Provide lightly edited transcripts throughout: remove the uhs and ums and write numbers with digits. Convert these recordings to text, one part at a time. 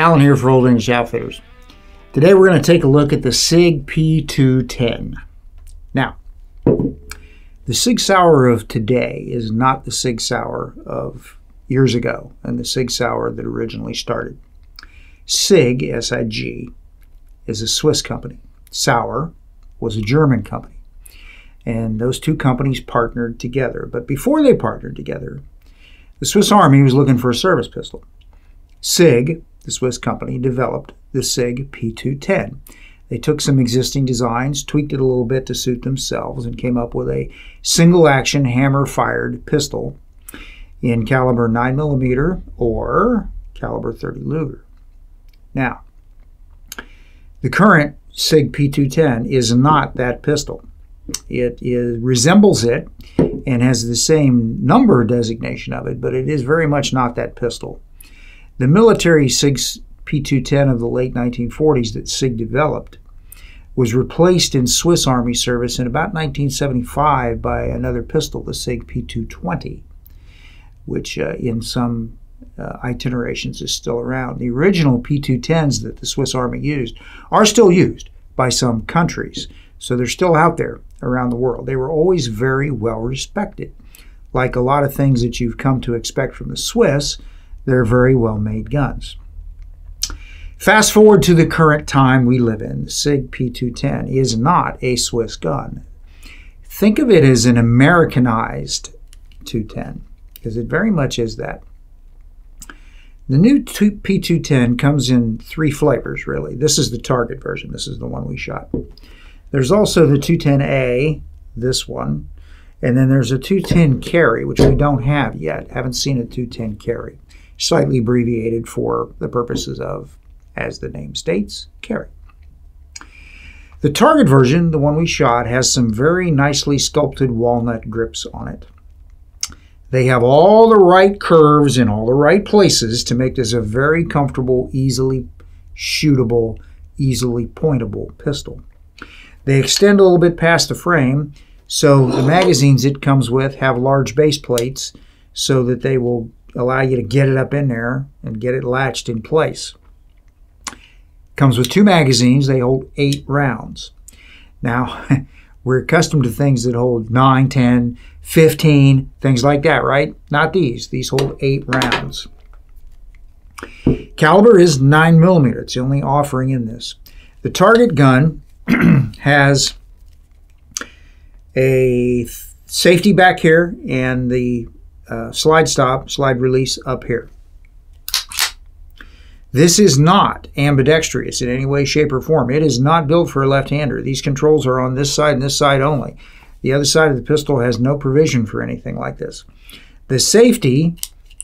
Alan here for Untitled Outfitters. Today we're going to take a look at the Sig P210. Now, the Sig Sauer of today is not the Sig Sauer of years ago and the Sig Sauer that originally started. Sig, S-I-G, is a Swiss company. Sauer was a German company. And those two companies partnered together. But before they partnered together, the Swiss Army was looking for a service pistol. Sig, the Swiss company, developed the Sig P210. They took some existing designs, tweaked it a little bit to suit themselves, and came up with a single-action hammer-fired pistol in caliber 9mm or caliber .30 Luger. Now, the current Sig P210 is not that pistol. It resembles it and has the same number designation of it, but it is very much not that pistol. The military Sig P210 of the late 1940s that Sig developed was replaced in Swiss Army service in about 1975 by another pistol, the Sig P220, which in some itinerations is still around. The original P210s that the Swiss Army used are still used by some countries, so they're still out there around the world. They were always very well respected. Like a lot of things that you've come to expect from the Swiss, they're very well-made guns. Fast forward to the current time we live in. The Sig P210 is not a Swiss gun. Think of it as an Americanized 210, because it very much is that. The new P210 comes in three flavors, really. This is the target version. This is the one we shot. There's also the 210-A, this one, and then there's a 210 carry, which we don't have yet. Haven't seen a 210 carry. Slightly abbreviated for the purposes of, as the name states, carry. The target version, the one we shot, has some very nicely sculpted walnut grips on it. They have all the right curves in all the right places to make this a very comfortable, easily shootable, easily pointable pistol. They extend a little bit past the frame, so the magazines it comes with have large base plates so that they will allow you to get it up in there and get it latched in place. Comes with two magazines. They hold 8 rounds. Now, we're accustomed to things that hold 9, 10, 15, things like that, right? Not these. These hold 8 rounds. Caliber is 9mm. It's the only offering in this. The target gun has a safety back here and the slide release up here. This is not ambidextrous in any way, shape, or form. It is not built for a left-hander. These controls are on this side and this side only. The other side of the pistol has no provision for anything like this. The safety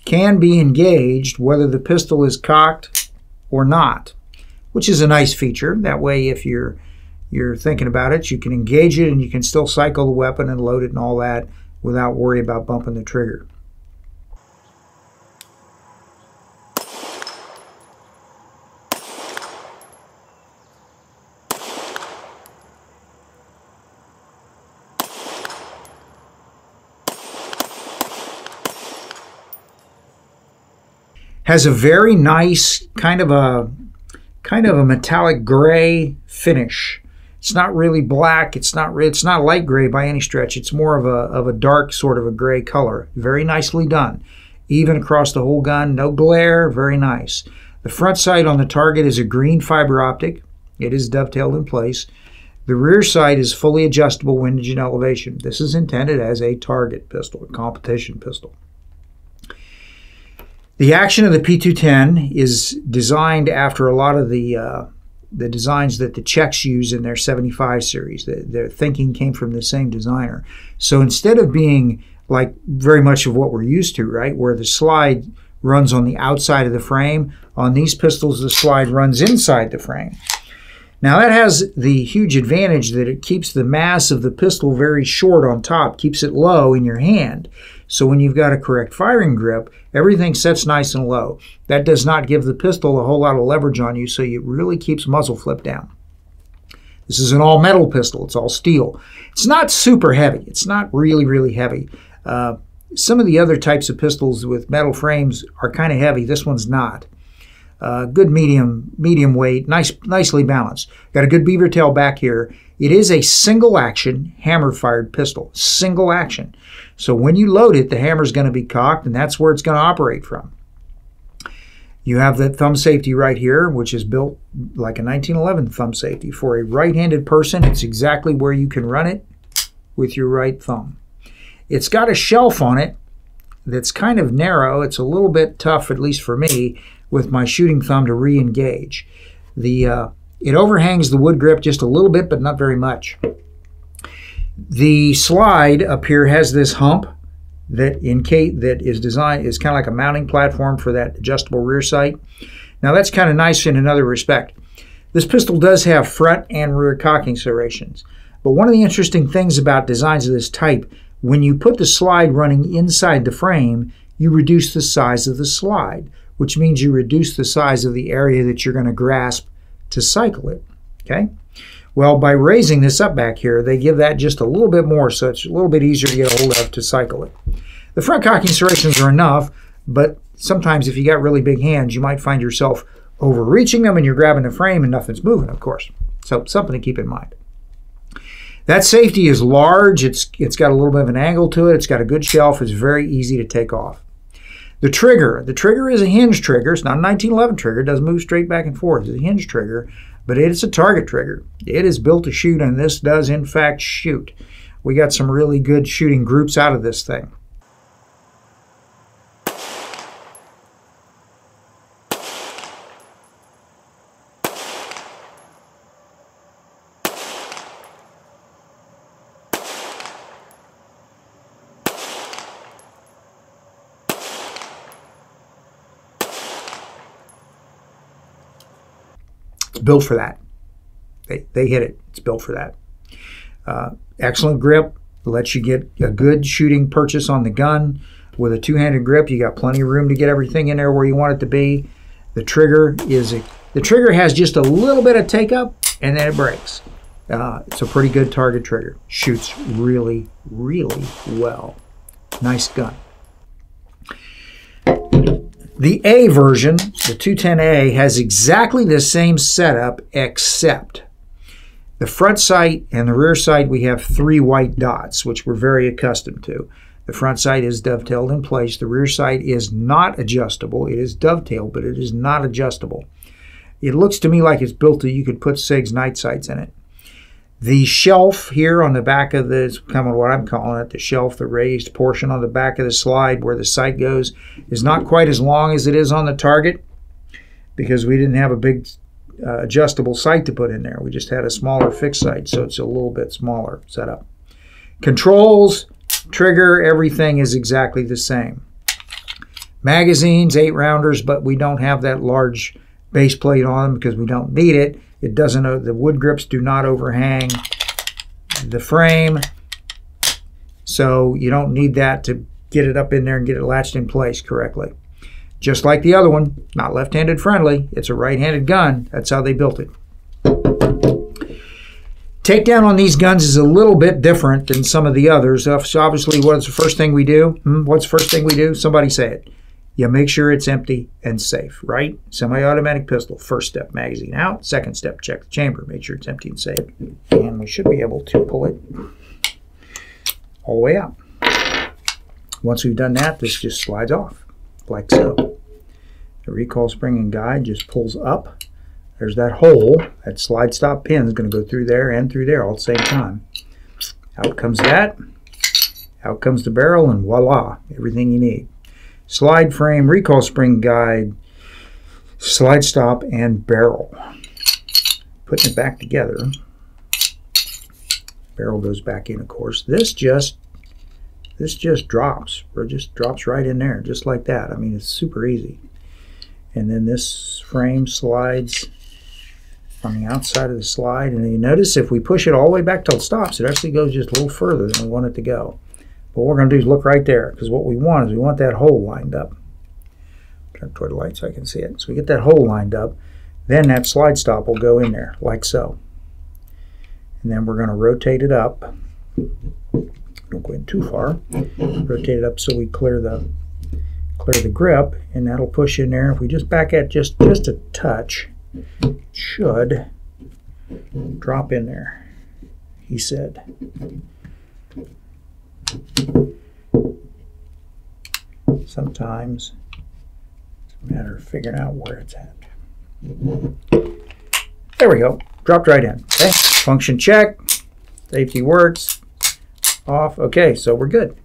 can be engaged whether the pistol is cocked or not, which is a nice feature. That way, if you're thinking about it, you can engage it and you can still cycle the weapon and load it and all that without worry about bumping the trigger. Has a very nice kind of a metallic gray finish. It's not really black. It's not light gray by any stretch. It's more of a dark sort of a gray color. Very nicely done. Even across the whole gun, no glare. Very nice. The front sight on the target is a green fiber optic. It is dovetailed in place. The rear sight is fully adjustable windage and elevation. This is intended as a target pistol, a competition pistol. The action of the P210 is designed after a lot of the designs that the Czechs use in their 75 series. Their thinking came from the same designer. So instead of being like very much of what we're used to, right, where the slide runs on the outside of the frame, on these pistols the slide runs inside the frame. Now that has the huge advantage that it keeps the mass of the pistol very short on top, keeps it low in your hand. So when you've got a correct firing grip, everything sets nice and low. That does not give the pistol a whole lot of leverage on you, so it really keeps muzzle flip down. This is an all-metal pistol. It's all steel. It's not super heavy. It's not really, really heavy. Some of the other types of pistols with metal frames are kind of heavy. This one's not. good medium weight, nicely balanced. Got a good beaver tail back here. It is a single action hammer fired pistol, single action. So when you load it, the hammer's going to be cocked, and that's where it's going to operate from. You have that thumb safety right here, which is built like a 1911 thumb safety. For a right-handed person, it's exactly where you can run it with your right thumb. It's got a shelf on it that's kind of narrow. It's a little bit tough, at least for me, with my shooting thumb to re-engage. It overhangs the wood grip just a little bit, but not very much. The slide up here has this hump that is kind of like a mounting platform for that adjustable rear sight. Now that's kind of nice in another respect. This pistol does have front and rear cocking serrations, but one of the interesting things about designs of this type, when you put the slide running inside the frame, you reduce the size of the slide, which means you reduce the size of the area that you're going to grasp to cycle it. Okay? Well, by raising this up back here, they give that just a little bit more, so it's a little bit easier to get a hold of to cycle it. The front cocking serrations are enough, but sometimes if you got really big hands, you might find yourself overreaching them and you're grabbing the frame and nothing's moving, of course. So something to keep in mind. That safety is large. It's got a little bit of an angle to it. It's got a good shelf. It's very easy to take off. The trigger is a hinge trigger. It's not a 1911 trigger. It doesn't move straight back and forth. It's a hinge trigger, but it's a target trigger. It is built to shoot, and this does, in fact, shoot. We got some really good shooting groups out of this thing. Built for that. They hit it. It's built for that. Excellent grip. Lets you get a good shooting purchase on the gun. With a two-handed grip, you got plenty of room to get everything in there where you want it to be. The trigger has just a little bit of take up, and then it breaks. It's a pretty good target trigger. Shoots really, really well. Nice gun. The A version, the 210-A, has exactly the same setup, except the front sight and the rear sight, we have 3 white dots, which we're very accustomed to. The front sight is dovetailed in place. The rear sight is not adjustable. It is dovetailed, but it is not adjustable. It looks to me like it's built so you could put Sig's night sights in it. The shelf here on the back of this, kind of what I'm calling it, the shelf, the raised portion on the back of the slide where the sight goes, is not quite as long as it is on the target because we didn't have a big adjustable sight to put in there. We just had a smaller fixed sight, so it's a little bit smaller setup. Controls, trigger, everything is exactly the same. Magazines, 8-rounders, but we don't have that large base plate on them because we don't need it. It doesn't, the wood grips do not overhang the frame, so you don't need that to get it up in there and get it latched in place correctly. Just like the other one, not left-handed friendly, it's a right-handed gun. That's how they built it. Takedown on these guns is a little bit different than some of the others. So obviously, what's the first thing we do? What's the first thing we do? Somebody say it. You make sure it's empty and safe, right? Semi-automatic pistol, first step, magazine out. Second step, check the chamber, make sure it's empty and safe. And we should be able to pull it all the way out. Once we've done that, this just slides off, like so. The recoil spring and guide just pulls up. There's that hole. That slide stop pin is going to go through there and through there all at the same time. Out comes that. Out comes the barrel, and voila, everything you need. Slide frame, recoil spring guide, slide stop, and barrel. Putting it back together. Barrel goes back in, of course. This just drops. Or just drops right in there, just like that. I mean, it's super easy. And then this frame slides on the outside of the slide. And then you notice if we push it all the way back till it stops, it actually goes just a little further than we want it to go. What we're going to do is look right there, because what we want is we want that hole lined up. Turn toward the light so I can see it. So we get that hole lined up, then that slide stop will go in there, like so. And then we're going to rotate it up. Don't go in too far. Rotate it up so we clear the clear the grip, and that'll push in there. If we just back at just a touch, it should drop in there, he said. Sometimes it's a matter of figuring out where it's at. There we go. Dropped right in. Okay. Function check. Safety works. Off. Okay, so we're good.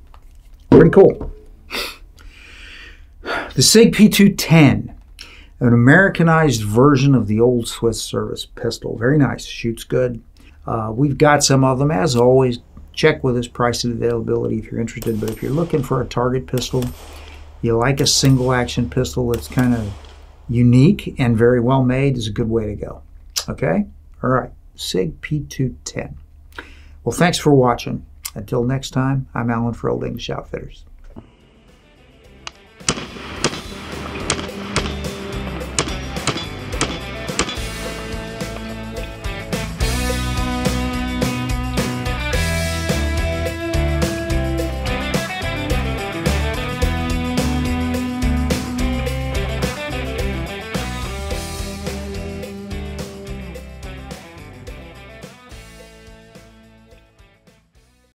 Pretty cool. The Sig P210, an Americanized version of the old Swiss service pistol. Very nice. Shoots good. We've got some of them. As always, check with us, price and availability if you're interested. But if you're looking for a target pistol, you like a single action pistol that's kind of unique and very well made, is a good way to go. Okay? All right. Sig P210. Well, thanks for watching. Until next time, I'm Alan for Untitled Outfitters.